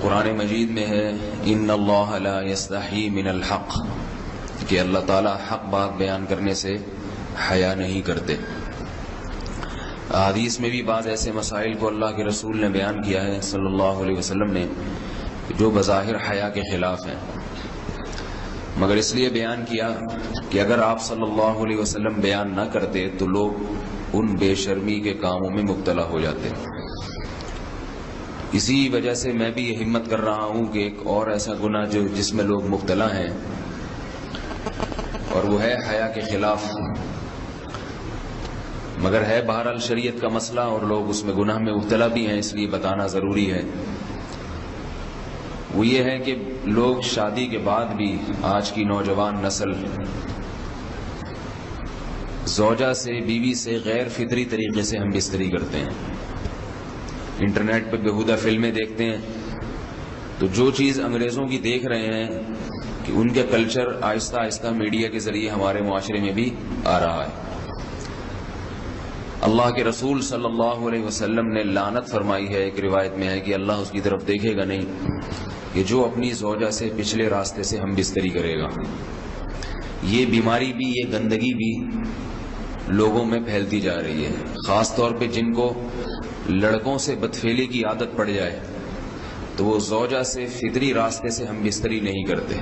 قرآن مجید میں ہے ان اللہ لا یستحی من الحق، کہ اللہ تعالیٰ حق بات بیان کرنے سے حیا نہیں کرتے۔ حدیث میں بھی بعض ایسے مسائل کو اللہ کے رسول نے بیان کیا ہے صلی اللہ علیہ وسلم نے جو بظاہر حیا کے خلاف ہیں، مگر اس لیے بیان کیا کہ اگر آپ صلی اللہ علیہ وسلم بیان نہ کرتے تو لوگ ان بے شرمی کے کاموں میں مبتلا ہو جاتے۔ اسی وجہ سے میں بھی یہ ہمت کر رہا ہوں کہ ایک اور ایسا گناہ جس میں لوگ مبتلا ہیں، اور وہ ہے حیا کے خلاف، مگر ہے بہرحال شریعت کا مسئلہ اور لوگ اس میں گناہ میں مبتلا بھی ہیں، اس لیے بتانا ضروری ہے۔ وہ یہ ہے کہ لوگ شادی کے بعد بھی، آج کی نوجوان نسل زوجہ سے، بیوی سے غیر فطری طریقے سے ہم بستری کرتے ہیں۔ انٹرنیٹ پہ بیہودہ فلمیں دیکھتے ہیں تو جو چیز انگریزوں کی دیکھ رہے ہیں کہ ان کے کلچر آہستہ آہستہ میڈیا کے ذریعے ہمارے معاشرے میں بھی آ رہا ہے۔ اللہ کے رسول صلی اللہ علیہ وسلم نے لعنت فرمائی ہے، ایک روایت میں ہے کہ اللہ اس کی طرف دیکھے گا نہیں کہ جو اپنی زوجہ سے پچھلے راستے سے ہم بستری کرے گا۔ یہ بیماری بھی، یہ گندگی بھی لوگوں میں پھیلتی جا رہی ہے، خاص طور پہ جن کو لڑکوں سے بدفعلی کی عادت پڑ جائے تو وہ زوجہ سے فطری راستے سے ہم بستری نہیں کرتے۔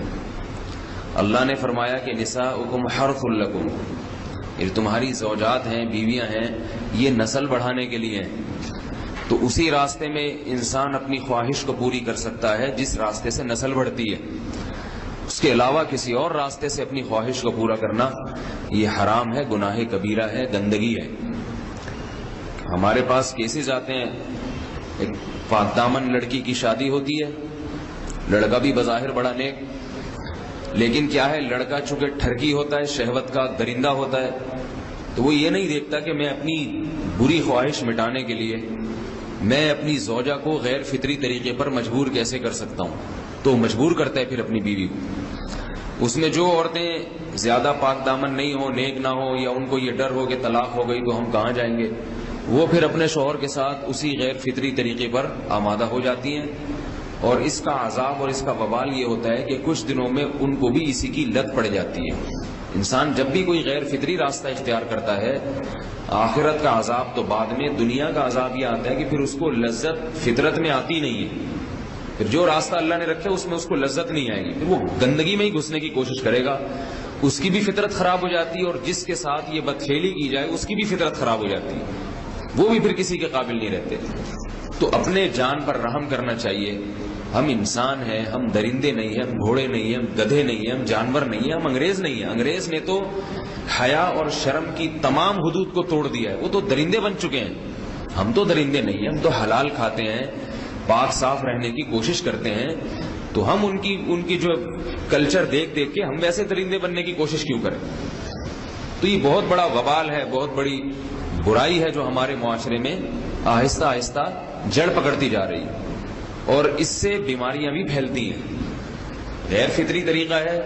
اللہ نے فرمایا کہ نساؤکم حرث لکم، یہ تمہاری زوجات ہیں، بیویاں ہیں، یہ نسل بڑھانے کے لیے ہیں۔ تو اسی راستے میں انسان اپنی خواہش کو پوری کر سکتا ہے جس راستے سے نسل بڑھتی ہے، اس کے علاوہ کسی اور راستے سے اپنی خواہش کو پورا کرنا یہ حرام ہے، گناہ کبیرہ ہے، گندگی ہے۔ ہمارے پاس کیسز آتے ہیں، ایک پاک دامن لڑکی کی شادی ہوتی ہے، لڑکا بھی بظاہر بڑا نیک، لیکن کیا ہے، لڑکا چونکہ ٹھرکی ہوتا ہے، شہوت کا درندہ ہوتا ہے، تو وہ یہ نہیں دیکھتا کہ میں اپنی بری خواہش مٹانے کے لیے میں اپنی زوجہ کو غیر فطری طریقے پر مجبور کیسے کر سکتا ہوں، تو مجبور کرتا ہے پھر اپنی بیوی کو۔ اس میں جو عورتیں زیادہ پاک دامن نہیں ہو، نیک نہ ہو، یا ان کو یہ ڈر ہو کہ طلاق ہو گئی تو ہم کہاں جائیں گے، وہ پھر اپنے شوہر کے ساتھ اسی غیر فطری طریقے پر آمادہ ہو جاتی ہیں، اور اس کا عذاب اور اس کا وبال یہ ہوتا ہے کہ کچھ دنوں میں ان کو بھی اسی کی لت پڑ جاتی ہے۔ انسان جب بھی کوئی غیر فطری راستہ اختیار کرتا ہے، آخرت کا عذاب تو بعد میں، دنیا کا عذاب یہ آتا ہے کہ پھر اس کو لذت فطرت میں آتی نہیں ہے، پھر جو راستہ اللہ نے رکھا اس میں اس کو لذت نہیں آئے گی، پھر وہ گندگی میں ہی گھسنے کی کوشش کرے گا، اس کی بھی فطرت خراب ہو جاتی ہے، اور جس کے ساتھ یہ بدفعلی کی جائے اس کی بھی فطرت خراب ہو جاتی ہے، وہ بھی پھر کسی کے قابل نہیں رہتے۔ تو اپنے جان پر رحم کرنا چاہیے۔ ہم انسان ہیں، ہم درندے نہیں ہیں، ہم گھوڑے نہیں ہیں، ہم گدھے نہیں ہیں، ہم جانور نہیں ہیں، ہم انگریز نہیں ہیں۔ انگریز نے تو حیا اور شرم کی تمام حدود کو توڑ دیا ہے، وہ تو درندے بن چکے ہیں۔ ہم تو درندے نہیں ہیں، ہم تو حلال کھاتے ہیں، پاک صاف رہنے کی کوشش کرتے ہیں، تو ہم ان کی جو کلچر دیکھ کے ہم ویسے درندے بننے کی کوشش کیوں کریں؟ تو یہ بہت بڑا وبال ہے، بہت بڑی برائی ہے جو ہمارے معاشرے میں آہستہ آہستہ جڑ پکڑتی جا رہی ہے، اور اس سے بیماریاں بھی پھیلتی ہیں۔ غیر فطری طریقہ ہے،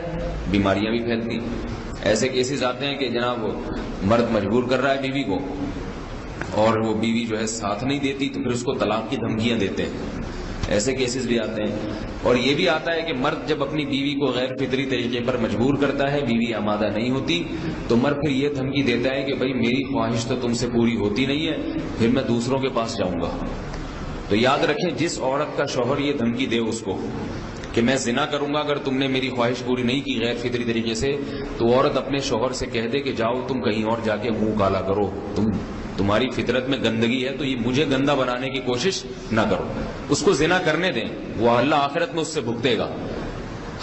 بیماریاں بھی پھیلتی ہیں۔ ایسے کیسز آتے ہیں کہ جناب وہ مرد مجبور کر رہا ہے بیوی کو، اور وہ بیوی جو ہے ساتھ نہیں دیتی تو پھر اس کو طلاق کی دھمکیاں دیتے ہیں، ایسے کیسز بھی آتے ہیں۔ اور یہ بھی آتا ہے کہ مرد جب اپنی بیوی کو غیر فطری طریقے پر مجبور کرتا ہے، بیوی آمادہ نہیں ہوتی، تو مرد پھر یہ دھمکی دیتا ہے کہ بھائی میری خواہش تو تم سے پوری ہوتی نہیں ہے، پھر میں دوسروں کے پاس جاؤں گا۔ تو یاد رکھیں، جس عورت کا شوہر یہ دھمکی دے اس کو کہ میں زنا کروں گا اگر تم نے میری خواہش پوری نہیں کی غیر فطری طریقے سے، تو عورت اپنے شوہر سے کہہ دے کہ جاؤ تم کہیں اور جا کے منہ کالا کرو، تمہاری فطرت میں گندگی ہے تو یہ مجھے گندا بنانے کی کوشش نہ کرو، اس کو زنا کرنے دیں، وہ اللہ آخرت میں اس سے بھگتے گا۔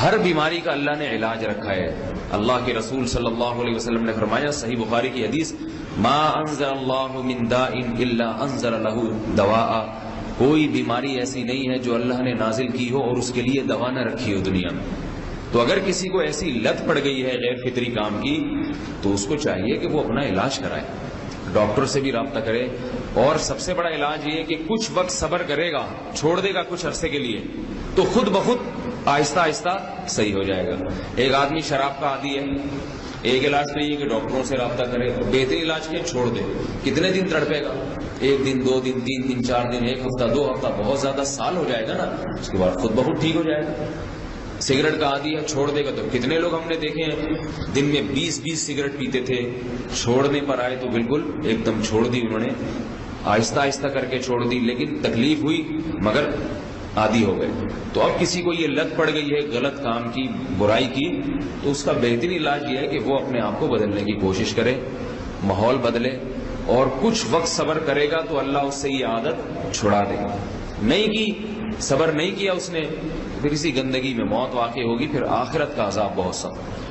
ہر بیماری کا اللہ نے علاج رکھا ہے۔ اللہ کے رسول صلی اللہ علیہ وسلم نے فرمایا، صحیح بخاری کی حدیث، ما انزل اللہ من داء الا انزل له دواء، کوئی بیماری ایسی نہیں ہے جو اللہ نے نازل کی ہو اور اس کے لیے دوا نہ رکھی ہو دنیا میں۔ تو اگر کسی کو ایسی لت پڑ گئی ہے غیر فطری کام کی، تو اس کو چاہیے کہ وہ اپنا علاج کرائے، ڈاکٹر سے بھی رابطہ کرے، اور سب سے بڑا علاج یہ کہ کچھ وقت صبر کرے گا، چھوڑ دے گا کچھ عرصے کے لیے، تو خود بخود آہستہ آہستہ صحیح ہو جائے گا۔ ایک آدمی شراب کا عادی ہے، ایک علاج تو یہ کہ ڈاکٹروں سے رابطہ کرے، اور بہتر علاج کے چھوڑ دے، کتنے دن تڑپے گا؟ ایک دن 2 دن 3 دن 4 دن 1 ہفتہ 2 ہفتہ بہت زیادہ سال ہو جائے گا نا، اس کے بعد خود بخود ٹھیک ہو جائے گا۔ سگریٹ کا عادی ہے، چھوڑ دے گا تو کتنے لوگ ہم نے دیکھے ہیں دن میں 20 سگریٹ پیتے تھے، چھوڑنے پر آئے تو بالکل ایک دم چھوڑ دی انہوں نے، آہستہ آہستہ کر کے چھوڑ دی، لیکن تکلیف ہوئی مگر عادی ہو گئے۔ تو اب کسی کو یہ لت پڑ گئی ہے غلط کام کی، برائی کی، تو اس کا بہترین علاج یہ ہے کہ وہ اپنے آپ کو بدلنے کی کوشش کرے، ماحول بدلے، اور کچھ وقت صبر کرے گا تو اللہ اس سے یہ عادت چھڑا دے گا۔ نہیں کی، صبر نہیں کیا اس نے، پھر اسی گندگی میں موت واقع ہوگی، پھر آخرت کا عذاب بہت سخت۔